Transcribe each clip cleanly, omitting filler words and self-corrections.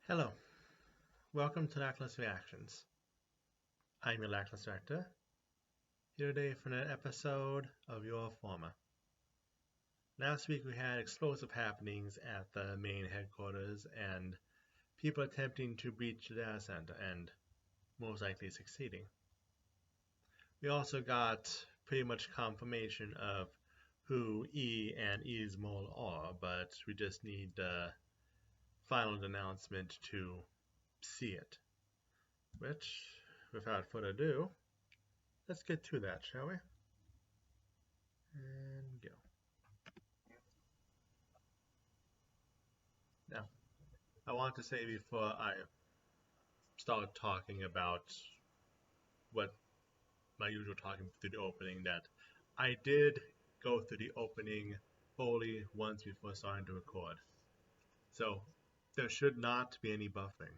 Hello, welcome to Lackless Reactions. I'm your Lackless Director, here today for an episode of your Forma. Last week we had explosive happenings at the main headquarters and people attempting to breach the data center and most likely succeeding. We also got pretty much confirmation of who E and E's mole are, but we just need the final announcement to see it. Which, without further ado, let's get to that, shall we? And go. Now, I want to say before I start talking about what my usual talking through the opening that I did go through the opening fully once before starting to record. So there should not be any buffering.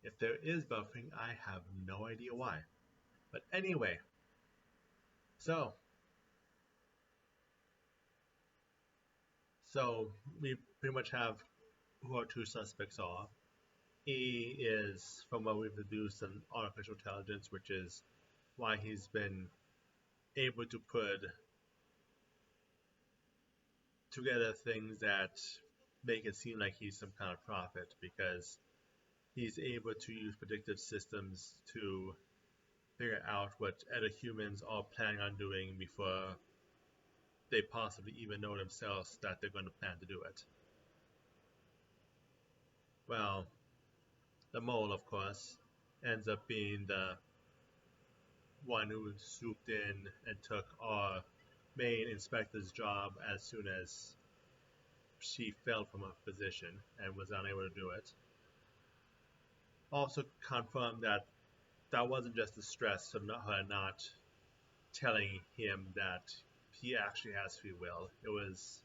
If there is buffering, I have no idea why. But anyway, so we pretty much have who our two suspects are. E is, from what we've deduced, an artificial intelligence, which is why he's been able to put together things that make it seem like he's some kind of prophet, because he's able to use predictive systems to figure out what other humans are planning on doing before they possibly even know themselves that they're going to plan to do it. Well, the mole, of course, ends up being the one who swooped in and took our main inspector's job as soon as she fell from her position and was unable to do it. Also confirmed that that wasn't just the stress of her not telling him that he actually has free will. It was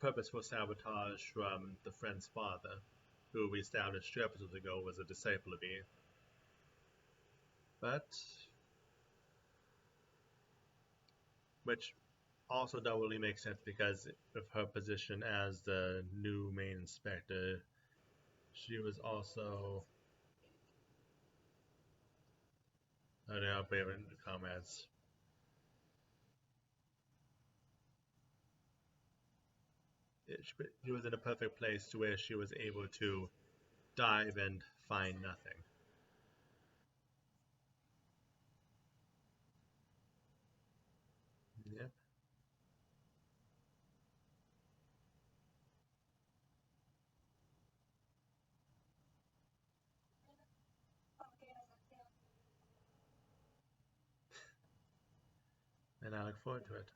purposeful sabotage from the friend's father, who we established 2 episodes ago was a disciple of E. But, which also doubly makes sense because of her position as the new main inspector, she was also, I don't know, I'll put it in the comments. She was in a perfect place to where she was able to dive and find nothing. Yep. And I look forward to it.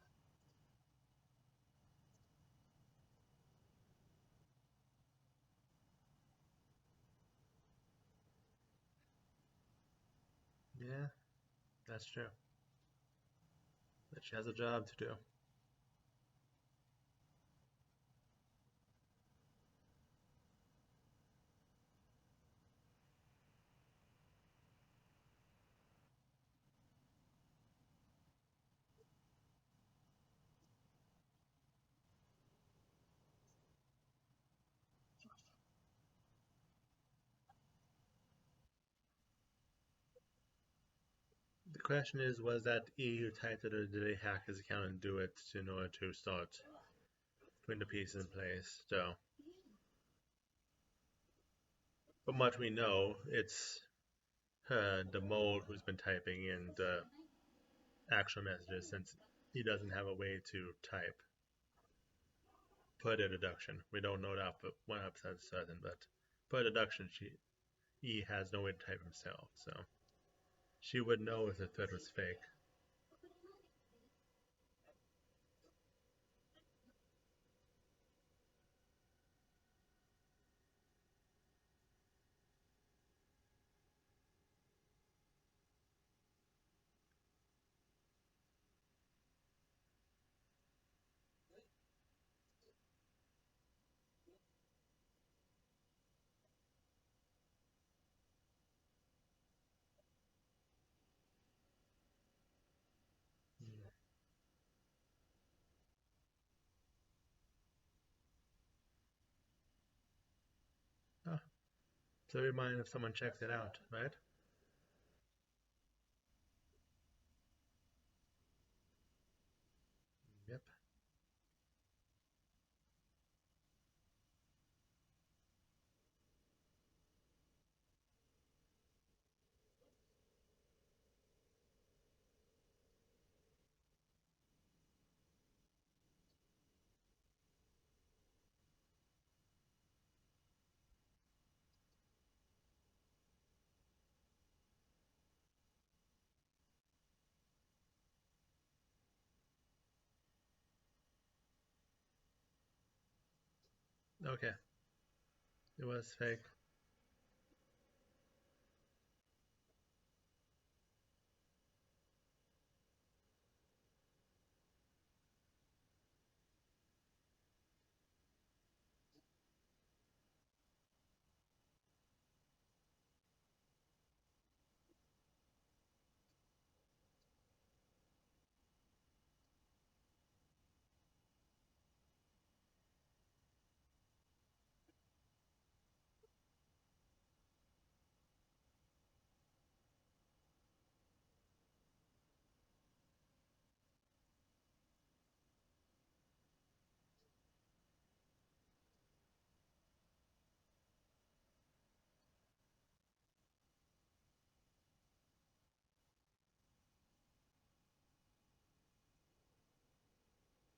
Yeah, that's true. But she has a job to do. The question is, was that E who typed it, or did they hack his account and do it in order to start putting the pieces in place? So, from what we know, it's her, the mole, who's been typing in the actual messages, since he doesn't have a way to type per deduction. We don't know that for 100% certain, but per deduction, he has no way to type himself, so she would know if the thread was fake. So we mind if someone checks it out, right? Yep. Okay. It was fake.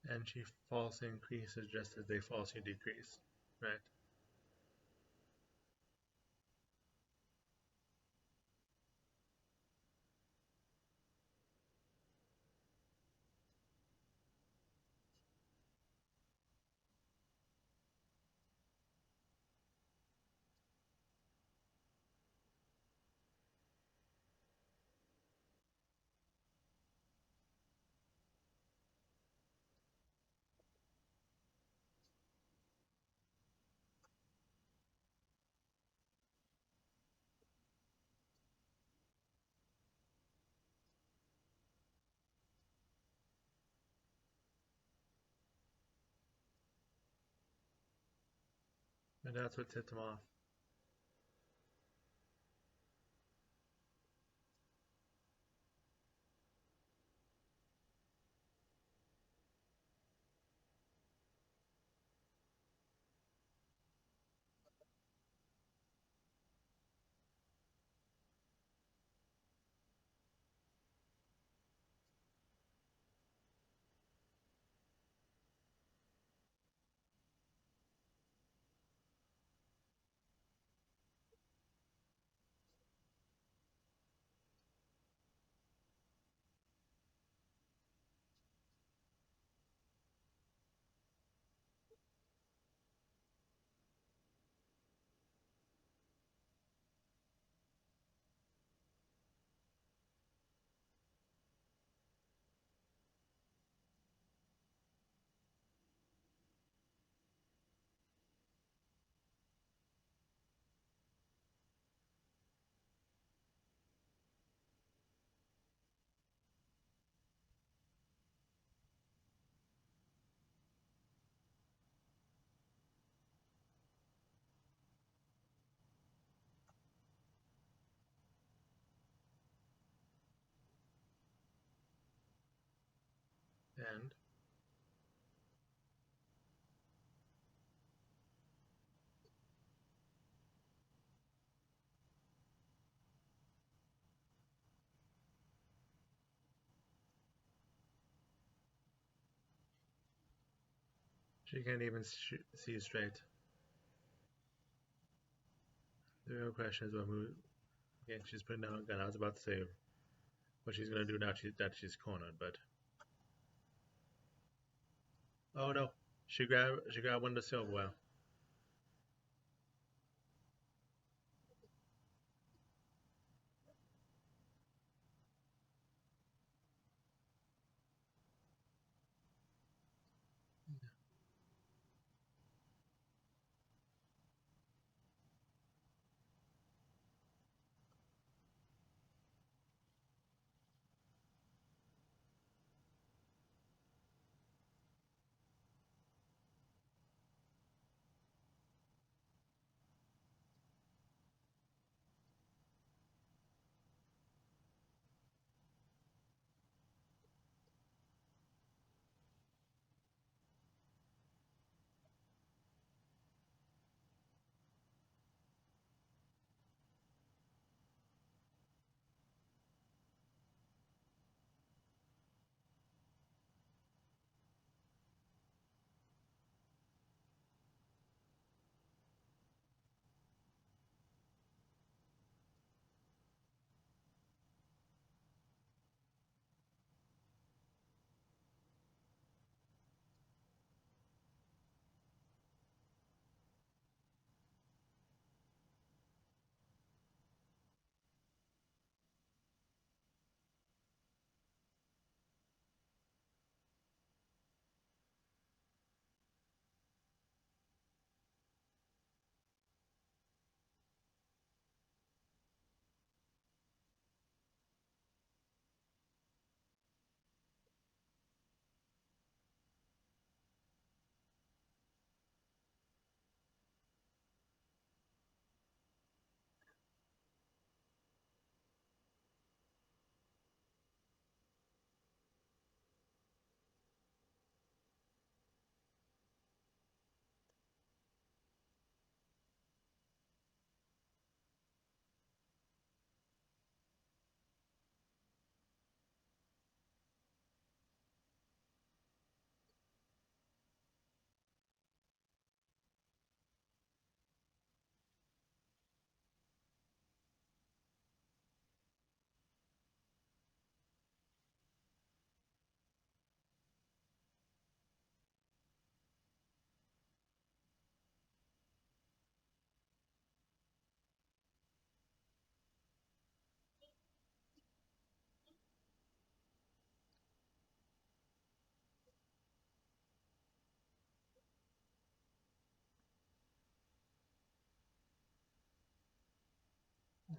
And she falsely increases just as they falsely decrease, right? And that's what tipped them off. And she can't even see straight. The real question is what move. Yeah, she's putting down a gun. I was about to say what she's gonna do now that she's cornered, but oh no, she grabbed one of the silverware.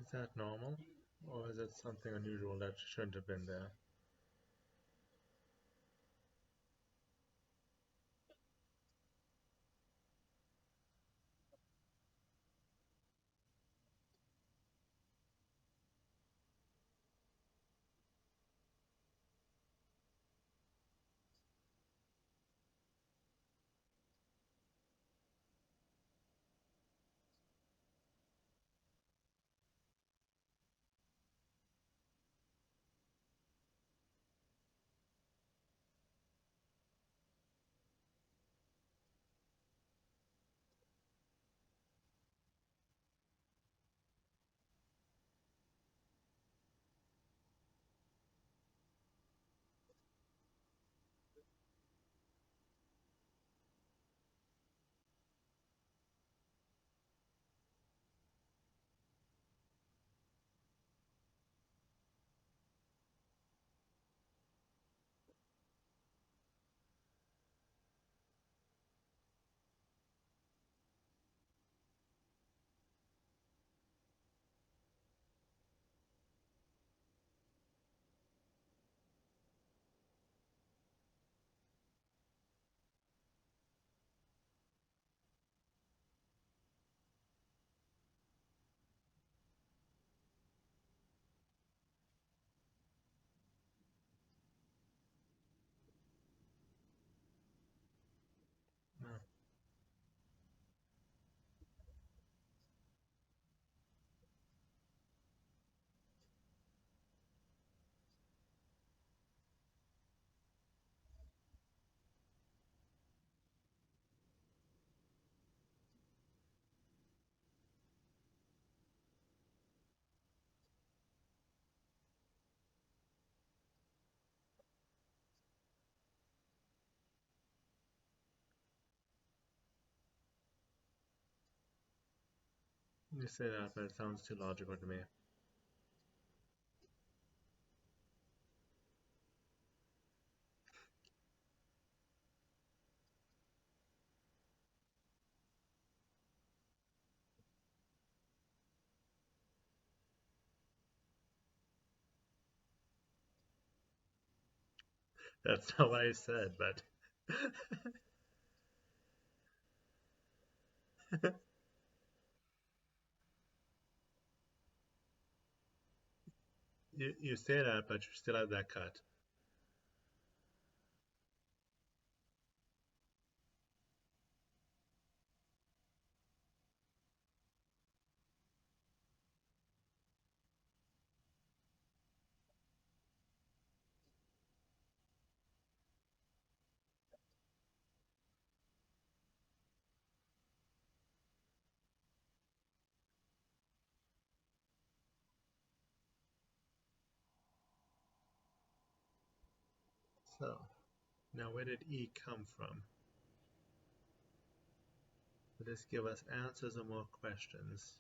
Is that normal? Or is it something unusual that shouldn't have been there? No. You say that, but it sounds too logical to me. That's not what I said, but you say that, but you still have that cut. So, now where did E come from? Will this give us answers or more questions?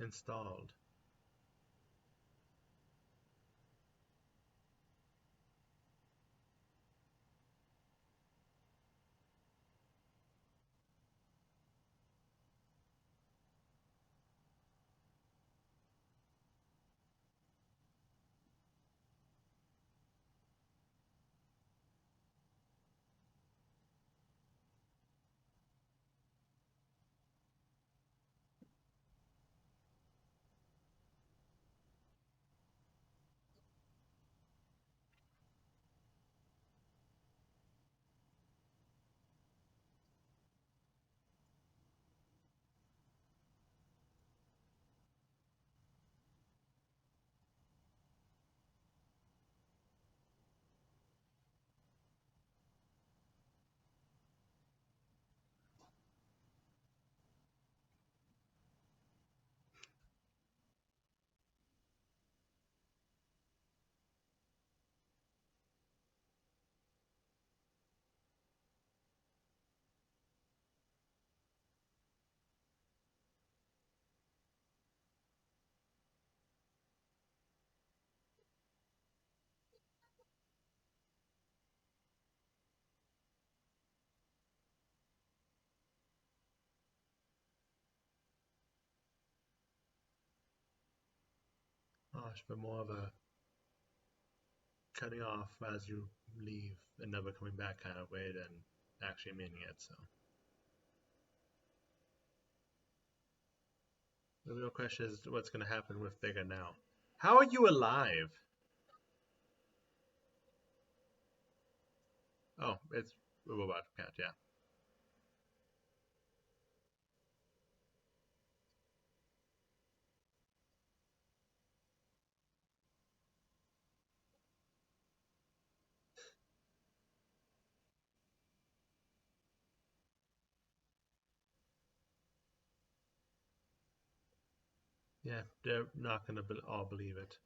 Installed. harsh, but more of a cutting off as you leave and never coming back kind of way than actually meaning it. So the real question is what's going to happen with Bigger now. How are you alive? Oh, it's a robot cat, yeah. Yeah, they're not going to all believe it.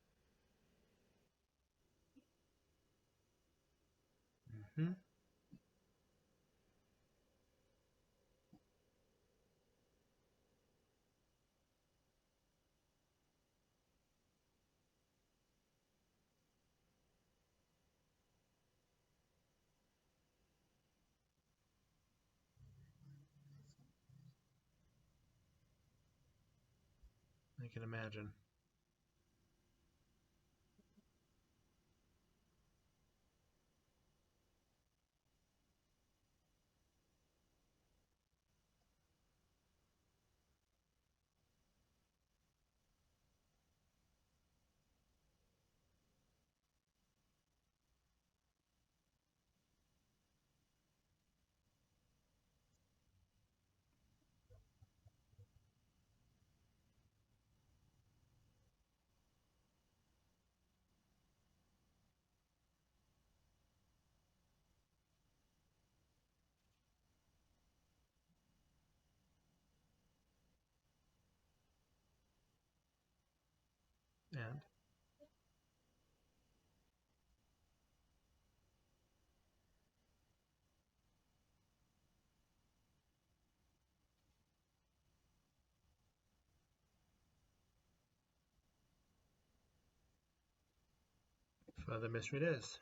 Hmm. I can imagine. And further mystery it is.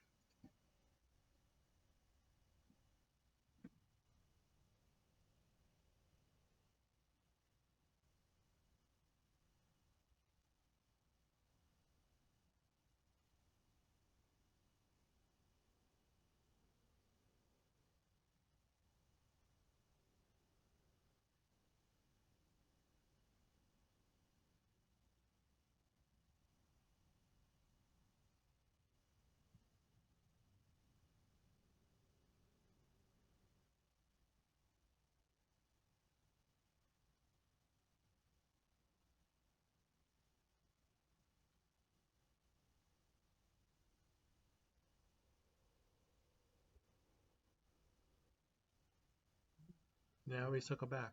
Now we circle back.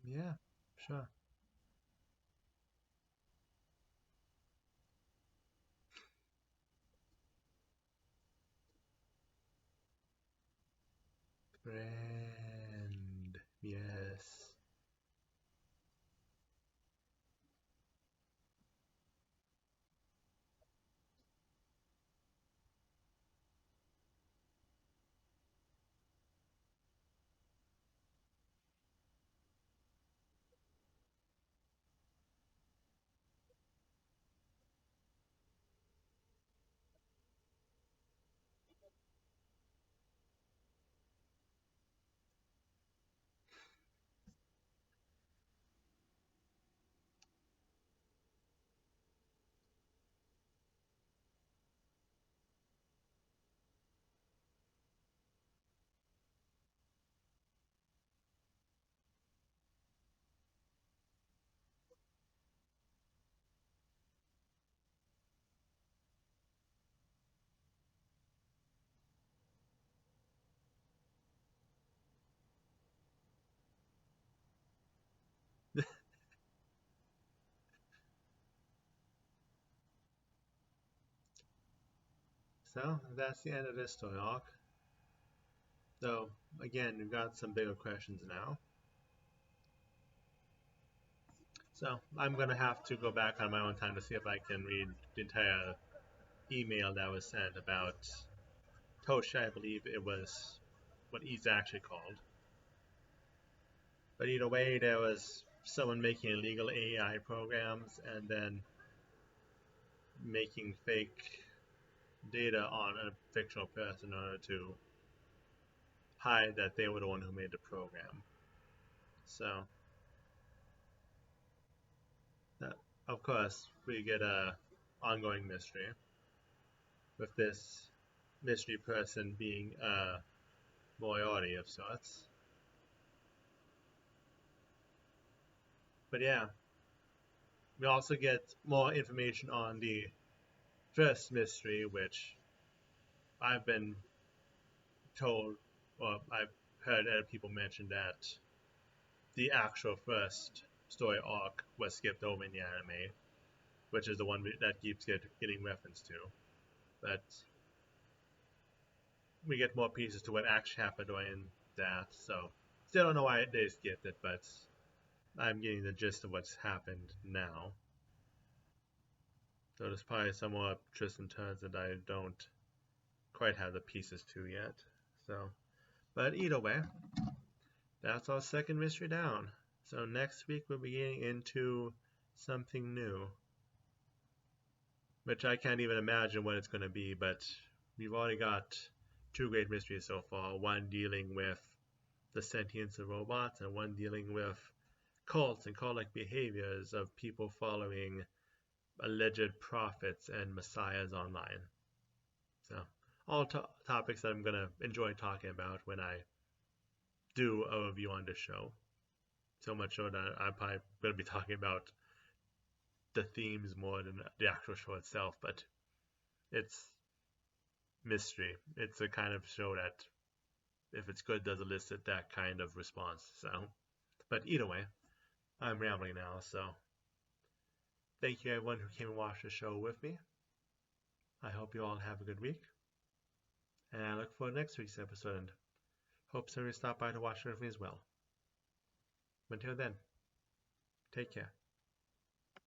Yeah, sure. Friend. Yes. So that's the end of this story arc. So again, we've got some bigger questions now. So I'm gonna have to go back on my own time to see if I can read the entire email that was sent about Toshi. I believe it was what he's actually called. But either way, there was someone making illegal AI programs and then making fake data on a fictional person in order to hide that they were the one who made the program. So, that, of course, we get a ongoing mystery with this mystery person being a Moriarty of sorts. But yeah, we also get more information on the first mystery, which I've been told, or I've heard other people mention that the actual first story arc was skipped over in the anime, which is the one that keeps getting referenced to. But we get more pieces to what actually happened during that, so still don't know why they skipped it, but I'm getting the gist of what's happened now. So there's probably some more twists and turns that I don't quite have the pieces to yet. So, but either way, that's our second mystery down. So next week we'll be getting into something new, which I can't even imagine what it's going to be, but we've already got two great mysteries so far. One dealing with the sentience of robots, and one dealing with cults and cult-like behaviors of people following alleged prophets and messiahs online. So all topics that I'm going to enjoy talking about when I do a review on this show. So much so that I'm probably going to be talking about the themes more than the actual show itself, but it's mystery. It's a kind of show that, if it's good, does elicit that kind of response. So, but either way, I'm rambling now, so thank you everyone who came and watched the show with me. I hope you all have a good week, and I look forward to next week's episode, and hope some of you stop by to watch it with me as well. Until then, take care.